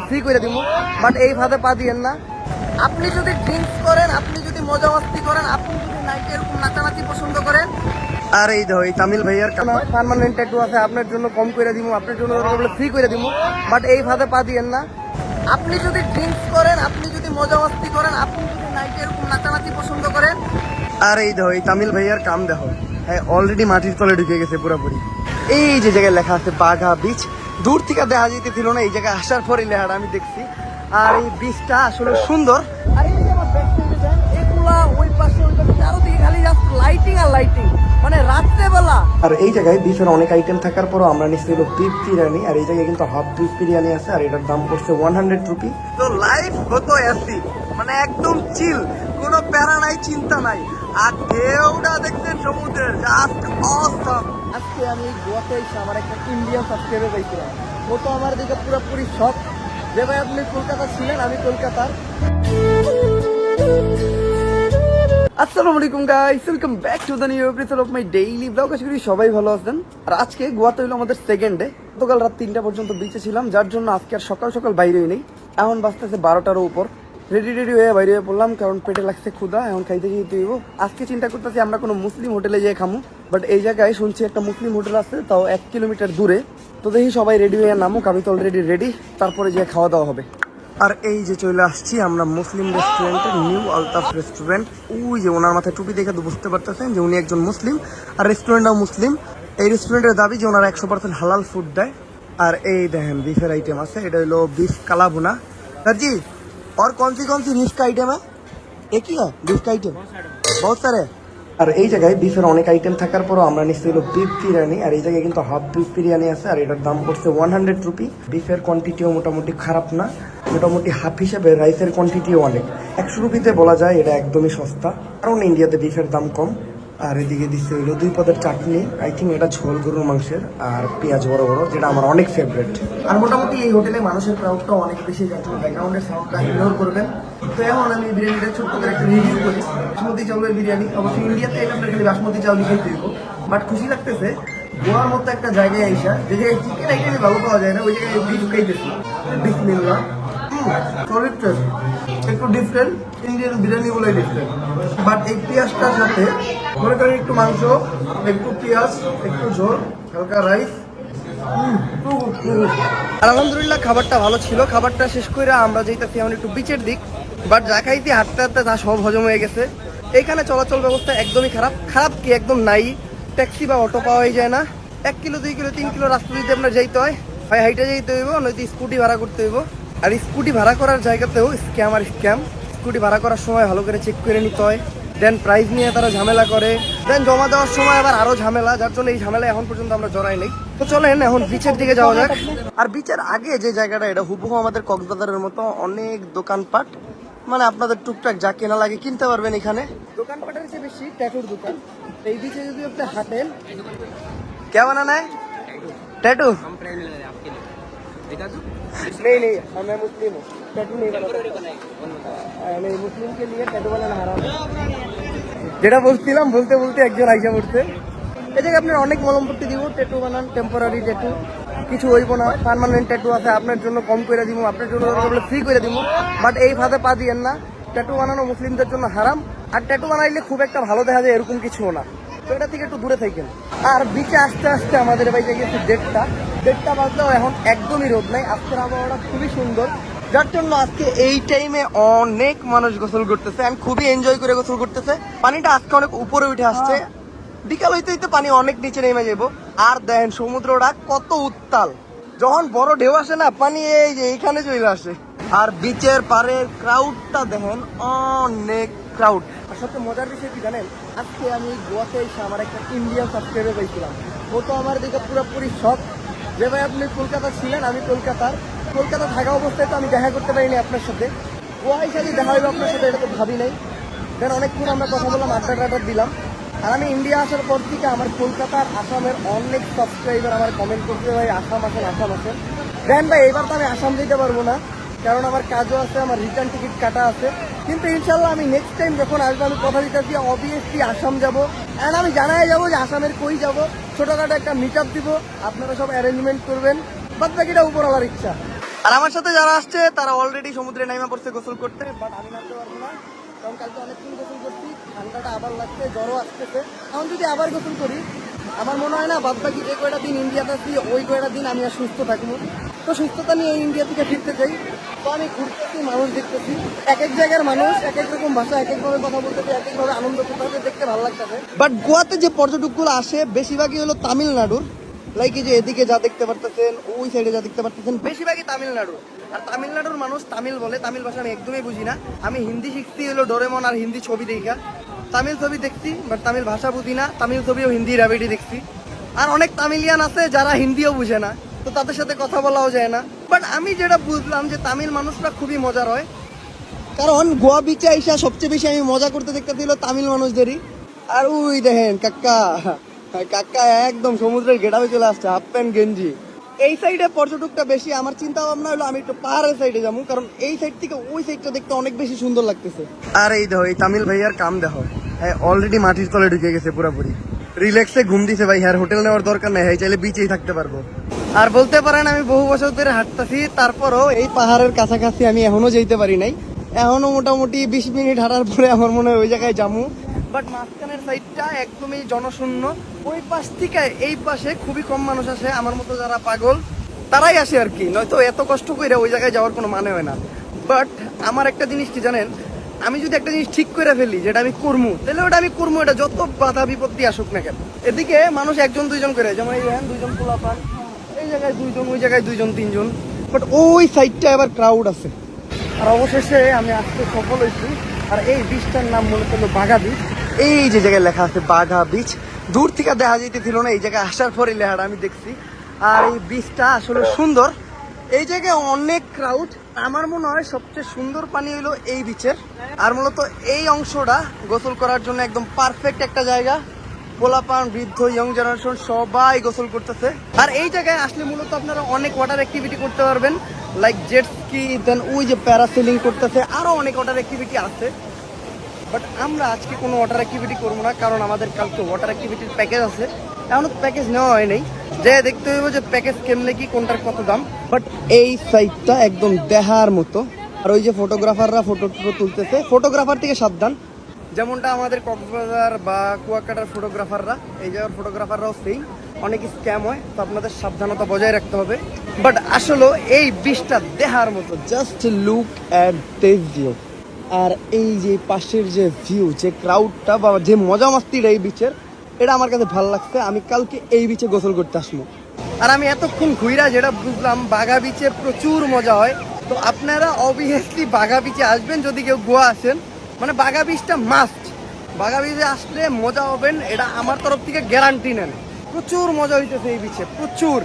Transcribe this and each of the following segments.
Free করে দিব, but এই ফাঁদে পা দিয়েন না। আপনি যদি ড্রিঙ্কস করেন, আপনি যদি মজা মাস্তি করেন, আপনি যদি নাইটে এরকম নাচানাচি পছন্দ করেন, আর এই দেখো এই তামিল ভাইয়ার পার্মানেন্ট ট্যাটু আছে, আপনার জন্য কম করে দিব, আপনার জন্য ফ্রি করে দিব, বাট এই ফাঁদে পা দিয়েন না। আপনি যদি ড্রিঙ্কস করেন, আপনি যদি মজা মাস্তি করেন, আপনি যদি নাইটে এরকম নাচানাচি পছন্দ করেন, আর এই দেখো এই তামিল ভাইয়ার কাম দেখো, হ্যাঁ অলরেডি মাটির তলে ঢুকে গেছে পুরোপুরি। এই যে জায়গায় লেখা আছে বাঘা বিচ, দূর থেকে দেখা যেতেছিল না, এই জায়গায় আসার পরে লেখাটা আমি দেখছি। আর এই বিচটা আসলে সুন্দর। আর এই যে আমার ব্যাক সাইডে দেন, এগুলা ওই পাশে চারোদিকে খালি জাস্ট লাইটিং আর লাইটিং, মানে রাত্রেবেলা। আর এই জায়গায় বিফের অনেক আইটেম থাকার পরও আমরা নিচ্ছি বিফ বিরিয়ানি, আর এই জায়গায় কিন্তু হাফ বিফ বিরিয়ানি আছে, আর এটার দাম পড়ছে 100 রুপি। তো লাইফ হতো এসি, মানে একদম চিল, কোনো প্যারা নাই, চিন্তা নাই। আর ঢেউটা দেখছেন সমুদ্রের, জাস্ট অসাম। আজকে আমি গোয়াতে এসে আমার একটা ইন্ডিয়ান সাবস্ক্রাইবার পাইছিলাম, ও তো আমার দিকে পুরোপুরি শখ যে ভাই আপনি কলকাতা ছিলেন, আমি কলকাতার। আসসালামু আলাইকুম guys, welcome back to the new episode of my daily vlog. আশা করি সবাই ভালো আছেন। আর আজকে গোয়াতে হলো আমাদের সেকেন্ড ডে। গতকাল রাত 3টা পর্যন্ত বিচে ছিলাম, যার জন্য আজকে আর সকাল সকাল বাইরে নেই। এখন বাজতেছে 12টার উপর। রেডি হয়ে বাইরে পড়লাম, কারণ পেটে লাগছে ক্ষুধা, এখন খাইতে যেতে হইব। আজকে চিন্তা করতেছি আমরা কোনো মুসলিম হোটেলে যেয়ে খামু, বাট এই জায়গায় শুনছি একটা মুসলিম হোটেল আছে, তাও 1 কিলোমিটার দূরে। তো দেখি সবাই রেডি হয়ে নামুক, আমি তো অলরেডি রেডি, তারপরে যে খাওয়া দাওয়া হবে। আর এই যে চলে আসছি আমরা মুসলিম রেস্টুরেন্টে, নিউ আলতাফ রেস্টুরেন্ট। ওই যে ওনার মাথায় টুপি দেখে তো বুঝতে পারতেছেন যে উনি একজন মুসলিম, আর রেস্টুরেন্টটাও মুসলিম। এই রেস্টুরেন্টের দাবি যে ওনারা 100% হালাল ফুড দেয়। আর এই দেখেন বিফের আইটেম আছে, এটা হলো বিফ কালাভুনা। জি, और कौन सी बीफ का आइटम है? एक ही है बीफ का आइटम, बहुत सारे। আর এই জায়গায় বিফের অনেক আইটেম থাকার পরও আমরা নিচ্ছি হলো বিফ বিরিয়ানি, আর এই জায়গায় কিন্তু হাফ বিফ বিরিয়ানি আছে, আর এটার দাম পড়ছে 100 রুপি। বিফের কোয়ান্টিটিও মোটামুটি খারাপ না, মোটামুটি হাফ হিসেবে রাইসের কোয়ান্টিটিও অনেক। 100 রুপিতে বলা যায় এটা একদমই সস্তা, কারণ ইন্ডিয়াতে বিফের দাম কম। আর এদিকে দিচ্ছে হইলো 2 পদের চাটনি, আই থিঙ্ক এটা ঝোল গরুর মাংসের, আর পেঁয়াজ বড় বড়, যেটা আমার অনেক ফেভারিট। আর মোটামুটি এই হোটেলে মানুষের ক্রাউডটা অনেক বেশি, যার জন্য ব্যাকগ্রাউন্ডের সাউন্ডটা ইগনোর করবেন। তো এখন আমি বিরিয়ানিটা ছোট্ট করে একটা রিভিউ করি। বাসমতি চাউলের বিরিয়ানি, অবশ্যই ইন্ডিয়াতে এটা আপনার খালি বাসমতি চাউলই খেতে হইব, বাট খুশি লাগতেছে গোয়ার মতো একটা জায়গায় আইসা, যে জায়গায় চিকেন আইটেমই ভালো পাওয়া যায় না, ওই জায়গায় বিফ খাইতেছি। বিসমিল্লাহ, সলিড টেস্ট, একটু ডিফারেন্ট, ইন্ডিয়ান বিরিয়ানিগুলোই ডিফারেন্ট। বাট এই পেঁয়াজটার সাথে মনে করেন একটু মাংস, একটু পেঁয়াজ, একটু ঝোল, হালকা রাইস। আর আলহামদুলিল্লাহ খাবারটা ভালো ছিল। খাবারটা শেষ করে আমরা যেতেছি এখন একটু বিচের দিক, বাট যা খাইছি হাঁটতে হাঁটতে তা সব হজম হয়ে গেছে। এখানে চলাচল ব্যবস্থা একদমই খারাপ কি একদম নাই। ট্যাক্সি বা অটো পাওয়াই যায় না। 1 কিলো 2 কিলো 3 কিলো রাস্তা যদি আপনার যাইতে হয়, হাইটে যাইতে হইব, নয়তো স্কুটি ভাড়া করতে হইব। আর স্কুটি ভাড়া করার জায়গাতেও স্ক্যাম আর স্ক্যাম। স্কুটি ভাড়া করার সময় ভালো করে চেক করে নিতে হয়, দেন প্রাইস নিয়ে তারা ঝামেলা করে, দেন জমা দেওয়ার সময় আবার আরো ঝামেলা, যার জন্য এই ঝামেলা এখন পর্যন্ত আমরা জড়াই নেই। তো চলেন এখন বিচের দিকে যাওয়া যাক। আর বিচের আগে যে জায়গাটা, এটা হুবহু আমাদের কক্সবাজারের মতো, অনেক দোকানপাট, মানে আপনাদের টুকটাক যা কেনা লাগে কিনতে পারবেন এখানে। দোকানপাটের চেয়ে বেশি ট্যাটুর দোকান। এই বিচে যদি আপনি হাঁটেন, क्या बनाना है? टैटू? नहीं, मैं मुस्लिम हूँ, टैटू नहीं बनाता। नहीं, मुस्लिम के लिए टैटू बनाना হারাম। যেটা বলছিলাম বলতে একজন আইসা পড়ছে। এই জায়গায় আপনার অনেক মলমপট্টি দিব, ট্যাটু বানান, টেম্পোরারি ট্যাটু, কিছু হইব না। পার্মানেন্ট ট্যাটু আছে, আপনার জন্য কম করে দিব, আপনার জন্য ফ্রি করে দিব, বাট এই ফাঁদে পা দিয়েন না। ট্যাটু বানানো মুসলিমদের জন্য হারাম, আর ট্যাটু বানাইলে খুব একটা ভালো দেখা যায় এরকম কিছুও না। তো এটা থেকে একটু দূরে থাকেন। আর বিচে আসতে আসতে আমাদের বাইরে গেছে 1:30 বাজলেও এখন একদমই রোদ নাই। আজকের আবহাওয়াটা খুবই সুন্দর, যার জন্য আজকে এই টাইমে অনেক মানুষ গোসল করতেছে, আমি খুবই এনজয় করে গোসল করতেছে। পানিটা আজকে অনেক উপরে উঠে আসছে, বিকাল হইতে হইতে পানি অনেক নিচে নেমে যাবো। আর দেখেন সমুদ্রটা কত উত্তাল, যখন বড় ঢেউ আসে না, পানি এই যে এইখানে চলে আসে। আর বিচের পাড়ের ক্রাউডটা দেখেন, অনেক ক্রাউড। আর সবচেয়ে মজার বিষয় কি জানেন, আজকে আমি গোয়াতে এসে আমার একটা ইন্ডিয়ান সাবস্ক্রাইবার পাইছিলাম, ও তো আমার দিকে পুরোপুরি শখ যে ভাই আপনি কলকাতা ছিলেন, আমি কলকাতা থাকা অবস্থায় তো আমি দেখা করতে পারিনি আপনার সাথে। গোয়া এসে দেখা হইব আপনার সাথে, এটা তো ভাবি নাই। দেন অনেকক্ষণ আমরা কথা বললাম, আড্ডা দিলাম। আর আমি ইন্ডিয়া আসার পর থেকে আমার কলকাতার আসামের অনেক সাবস্ক্রাইবার আমার কমেন্ট করছে, ভাই আসাম আসেন। দেন ভাই এবার তো আমি আসাম যেতে পারবো না, কারণ আমার কাজও আছে, আমার রিটার্ন টিকিট কাটা আছে। কিন্তু ইনশাল্লাহ আমি নেক্সট টাইম যখন আসবো, আমি কথা দিতেছি অবভিয়াসলি আসাম যাবো। অ্যান্ড আমি জানাই যাবো যে আসামের কই যাবো, ছোটখাটো একটা মিট আপ দিব, আপনারা সব অ্যারেঞ্জমেন্ট করবেন, বাদ বাকিটা উপরওয়ালার ইচ্ছা। আর আমার সাথে যারা আসছে তারা অলরেডি সমুদ্রে নাইমা পড়ছে গোসল করতে, বাট আমি নামতে পারবো না কারণ কালকে অনেকদিন গোসল করছি, ঠান্ডাটা আবার লাগছে, জ্বরও আসতেছে। এখন যদি আবার গোসল করি আমার মনে হয় না বাদ বাকি যে কয়টা দিন ইন্ডিয়াতে আছি ওই কয়টা দিন আমি আর সুস্থ থাকবো। তো সুস্থতা নিয়ে ইন্ডিয়া থেকে ফিরতে চাই। তো আমি ঘুরতেছি, মানুষ দেখতেছি, এক এক জায়গার মানুষ এক এক রকম ভাষা, এক একভাবে কথা বলতেছে, এক একভাবে আনন্দ করতে, দেখতে ভালো লাগতেছে। বাট গোয়াতে যে পর্যটকগুলো আসে বেশিরভাগই হলো তামিলনাড়ুর, লাইক এই যে এদিকে যা দেখতে পারতেছেন, ওই সাইডে যা দেখতে পারতেছেন, বেশিরভাগই তামিলনাড়ু। আর তামিলনাড়ুর মানুষ তামিল বলে, তামিল ভাষা আমি একদমই বুঝি না। আমি হিন্দি শিখছি হলো ডোরেমন আর হিন্দি ছবি দেখা, তামিল ছবি দেখছি বাট তামিল ভাষা বুঝি না, তামিল ছবিও হিন্দি র্যাপিডি দেখছি। আর অনেক তামিলিয়ান আছে যারা হিন্দিও বুঝে না, তো তাদের সাথে কথা বলাও যায় না। বাট আমি যেটা বুঝলাম যে তামিল মানুষরা খুবই মজার হয়, কারণ গোয়া বিচে আইসা সবচেয়ে বেশি আমি মজা করতে দেখতে ছিল তামিল মানুষদেরই। আর ওই দেখেন কাকা, কাকা একদম সমুদ্রের গেটাবে চলে আসছে, হাফ প্যান্ট গেঞ্জি। এই সাইডে পর্যটকটা বেশি। আমার চিন্তা ভাবনা হলো আমি একটু পাহাড়ের সাইডে যাবো, কারণ এই সাইড থেকে ওই সাইডটা দেখতে অনেক বেশি সুন্দর লাগতেছে। আর এই দেখো এই তামিল ভাইয়ার কাম দেখো, হ্যাঁ অলরেডি মাটির তলে ঢুকে গেছে পুরোপুরি, রিল্যাক্সে ঘুম দিছে ভাই। হ্যাঁ হোটেল নেওয়ার দরকার নেই, হ্যাঁ চাইলে বিচেই থাকতে পারবো। আর বলতে পারেন আমি বহু বছর ধরে হাঁটতেছি, তারপরও এই পাহাড়ের কাছাকাছি আমি এখনো যেতে পারি নাই। এখনো মোটামুটি 20 মিনিট হাঁটার পরে আমার মনে হয় ওই জায়গায় যাবো। বাট মাঝখানের সাইডটা একদমই জনশূন্য, ওই পাশ থেকে এই পাশে খুবই কম মানুষ আসে, আমার মতো যারা পাগল তারাই আসে আর কি, নয়তো এত কষ্ট করে ওই জায়গায় যাওয়ার কোনো মানে হয় না। বাট আমার একটা জিনিস কি জানেন, আমি যদি একটা জিনিস ঠিক করে ফেলি যেটা আমি করবো, তাহলে ওটা আমি করবো, এটা যত বাধা বিপত্তি আসুক না কেন। এদিকে মানুষ একজন দুইজন করে, যেমন এই দেখেন দুইজন পোলা পান, এই জায়গায় দুইজন, ওই জায়গায় দুইজন তিনজন, বাট ওই সাইডটা এবার ক্রাউড আছে। আর অবশেষে আমি আসতে সফল হয়েছি। আর এই বিচটার নাম মূলত হলো বাঘা বিচ। এই যে জায়গায় লেখা আছে বাঘা বিচ, দূর থেকে দেখা যেতেছিল না, এই জায়গায় আসার পরে লেখাটা আমি দেখছি। আর এই বিচটা আসলে সুন্দর, এই জায়গায় অনেক ক্রাউড। আমার মনে হয় সবচেয়ে সুন্দর পানি হলো এই বিচের। আর মূলত এই অংশটা গোসল করার জন্য একদম পারফেক্ট একটা জায়গা। পোলাপান, বৃদ্ধ, ইয়ং জেনারেশন সবাই গোসল করতেছে। আর এই জায়গায় আসলে মূলত আপনারা অনেক ওয়াটার অ্যাক্টিভিটি করতে পারবেন, লাইক জেট স্কি, দেন ওই যে প্যারাসেলিং করতেছে, আরো অনেক ওয়াটার অ্যাক্টিভিটি আছে। বাট আমরা আজকে কোনো ওয়াটার অ্যাক্টিভিটি করবো না, কারণ আমাদের কালকে ওয়াটার অ্যাক্টিভিটির প্যাকেজ আছে। এখনো প্যাকেজ নেওয়া হয় নাই, যে দেখতে হইব যে প্যাকেজ কেমনে কি, কোনটার কত দাম। বাট এই সাইডটা একদম দেখার মতো। আর ওই যে ফটোগ্রাফাররা ফটো তুলতেছে, ফটোগ্রাফার থেকে সাবধান, যেমনটা আমাদের কক্সবাজার বা কুয়াকাটার ফটোগ্রাফাররা, এই জায়গার ফটোগ্রাফাররাও সেই অনেক স্ক্যাম হয়, তো আপনাদের সাবধানতা বজায় রাখতে হবে। বাট আসলে এই বিচটা দেখার মতো, just look at this view. আর এই যে পাশের যে ভিউ, যে ক্রাউডটা বা যে মজা মাস্তিটা এই বিচের, এটা আমার কাছে ভালো লাগছে। আমি কালকে এই বিচে গোসল করতে আসবো। আর আমি এতক্ষণ ঘুইরা যেটা বুঝলাম, বাঘা বিচে প্রচুর মজা হয়। তো আপনারা অবভিয়াসলি বাঘা বিচে আসবেন যদি কেউ গোয়া আসেন, মানে বাঘা বিচটা মাস্ট। বাঘা বিচে আসলে মজা হবেন, এটা আমার তরফ থেকে গ্যারান্টি নেন। প্রচুর মজা হইতেছে এই বিচে, প্রচুর।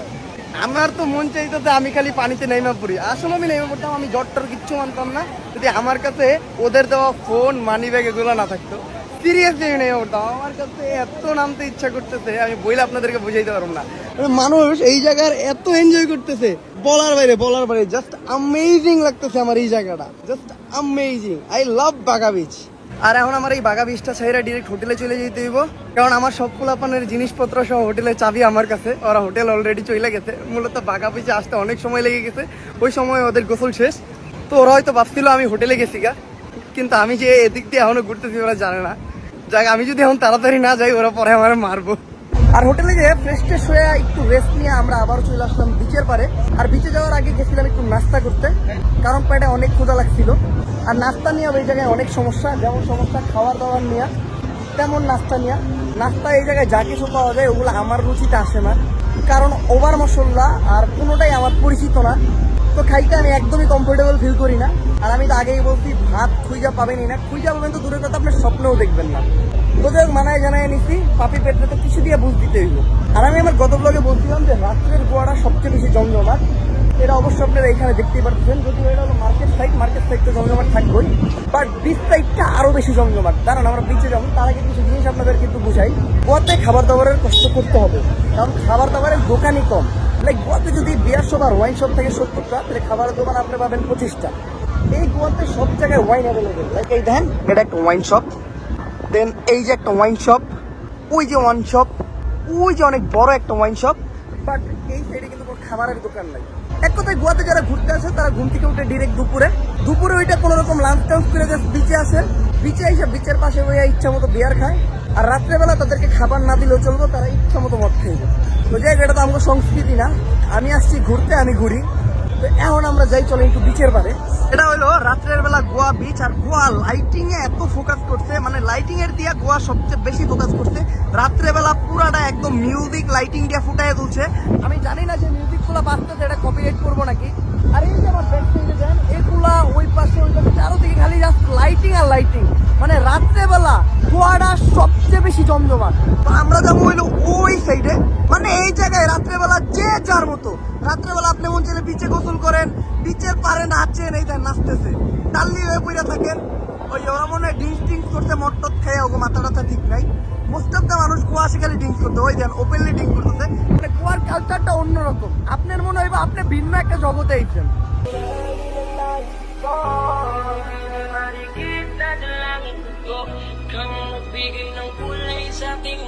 আমার তো মন চাইতেছে আমি খালি পানিতে নেমে পড়ি। আসলে আমি নেমে পড়তাম, আমি জ্বরটার কিচ্ছু মানতাম না যদি আমার কাছে ওদের দেওয়া ফোন, মানি ব্যাগ এগুলো না থাকতো। সিরিয়াসলি আমি নেমে পড়তাম, আমার কাছে এত নামতে ইচ্ছা করতেছে, আমি বইলে আপনাদেরকে বুঝাইতে পারবো না। মানুষ এই জায়গার এত এনজয় করতেছে, বলার বাইরে, বলার বাইরে। জাস্ট অ্যামেজিং লাগতেছে আমার এই জায়গাটা, just amazing. I love Bagha beach. আর এখন আমার এই বাঘা বিচটা ছাইরা ডিরেক্ট হোটেলে চলে যেতে হইব, কারণ আমার সব পোলাপানের জিনিসপত্র সহ হোটেলের চাবি আমার কাছে, ওরা হোটেল অলরেডি চলে গেছে। মূলত বাঘা বিচে আসতে অনেক সময় লেগে গেছে, ওই সময় ওদের গোসল শেষ। তো ওরা হয়তো ভাবছিল আমি হোটেলে গেছি গা, কিন্তু আমি যে এদিক দিয়ে এখনো ঘুরতেছি ওরা জানে না। যাক, আমি যদি এখন তাড়াতাড়ি না যাই ওরা পরে আমার মারবো। আর হোটেলে গিয়ে ফ্রেশ ট্রেশ হয়ে একটু রেস্ট নিয়ে আমরা আবার চলে আসলাম বিচের পারে। আর বিচে যাওয়ার আগে গেছিলাম একটু নাস্তা করতে, কারণ পেটে অনেক ক্ষুধা লাগছিল। আর নাস্তা নিয়ে এই জায়গায় অনেক সমস্যা, যেমন সমস্যা খাবার দাবার নিয়ে, তেমন নাস্তা নিয়ে। নাস্তা এই জায়গায় যা কিছু পাওয়া যায় ওগুলো আমার রুচিতে আসে না, কারণ ওভার মশলা আর কোনোটাই আমার পরিচিত না। তো খাইতে আমি একদমই কমফোর্টেবল ফিল করি না। আর আমি তো আগেই বলছি, ভাত খুঁজা পাবেনই না, খুঁজা পাবেন তো দূরের কথা আপনার স্বপ্নেও দেখবেন না। তোদের মানায় জানায় নিচ্ছি, পাপি পেটে তো কিছু দিয়ে বুঝ দিতে হইব। আর আমি আমার গত ব্লগে বলছিলাম যে রাত্রের গোয়াটা সবচেয়ে বেশি জমজমাট, এটা অবশ্যই আপনারা এখানে দেখতেই পাচ্ছেন। যদিও এটা হলো মার্কেট সাইড তো জমজমাট থাকবেই, বাট বিচ সাইডটা আরো বেশি জমজমাট। কারণ আমরা বিচে যাবো তার আগে কিছু জিনিস আপনাদের কিন্তু বুঝাই। গোয়াতে খাবার দাবারের কষ্ট করতে হবে, কারণ খাবার দাবারের দোকানই কম। লাইক গোয়াতে যদি বিয়ার শপ আর ওয়াইন শপ থাকে 70টা, তাহলে খাবারের দোকান আপনি পাবেন 25টা। এই গোয়াতে সব জায়গায় ওয়াইন অ্যাভেলেবেল। লাইক এই দেখেন, এটা একটা ওয়াইন শপ, দেন এই যে একটা ওয়াইন শপ, ওই যে ওয়াইন শপ, ওই যে অনেক বড় একটা ওয়াইন শপ। বাট এই সাইডে কিন্তু কোনো খাবারের দোকান নাই। এক কথায় গোয়াতে যারা ঘুরতে আসে তারা ঘুম থেকে উঠে ডিরেক্ট দুপুরে ওইটা কোনো রকম লাঞ্চ টাঞ্চ করে জাস্ট বিচে আসে, বিচে এসে বিচের পাশে ওই ইচ্ছা মতো বিয়ার খায়। আর রাত্রেবেলা তাদেরকে খাবার না দিলেও চলবো, তারা ইচ্ছা মতো মদ খাইবে। তো যাই হোক, এটা তো আমাদের সংস্কৃতি না। আমি আসছি ঘুরতে, আমি ঘুরি। তো এখন আমরা যাই, চলো একটু বিচের পারে। এটা হলো রাত্রের বেলা গোয়া বিচ। আর গোয়া লাইটিং এ এত ফোকাস করছে, মানে লাইটিং এর দিয়া গোয়া সবচেয়ে বেশি ফোকাস করছে। রাত্রেবেলা পুরাটা একদম মিউজিক লাইটিং দিয়ে ফুটায় তুলছে। আমি জানি না যে মিউজিক গুলা বাজতেছে এটা কপিরাইট করবো নাকি। আর এই যে আমার ব্যাক সাইডে যান, এগুলা ওই পাশে চারোদিকে খালি জাস্ট লাইটিং আর লাইটিং। মানে রাত্রেবেলা গোয়াটা সবচেয়ে বেশি জমজমাট। তো আমরা যাবো হইলো ওই সাইডে, মানে এই জায়গায় রাত্রেবেলা যে যার মতো। রাত্রেবেলা আপনি মন চাইলে বিচে গোসল করেন, বিচের পারে নাচেন, এই দেন নাচতেছে, টাল্লি হয়ে পড়ে থাকেন। ওই ওরা মনে হয় ড্রিঙ্কস টিঙ্কস করতে, মদ টদ খেয়ে ওকে মাথা টাথা ঠিক নাই। মোস্ট অফ দ্য মানুষ গোয়া আসে খালি ড্রিঙ্কস করতে, ওই দেন ওপেনলি ড্রিঙ্ক করতেছে। মানে গোয়ার কালচারটা অন্যরকম। আপনার মনে হয় আপনি ভিন্ন একটা জগতে আইছেন। Mari kita jalan untuk kamu bikin ang kulay sa ating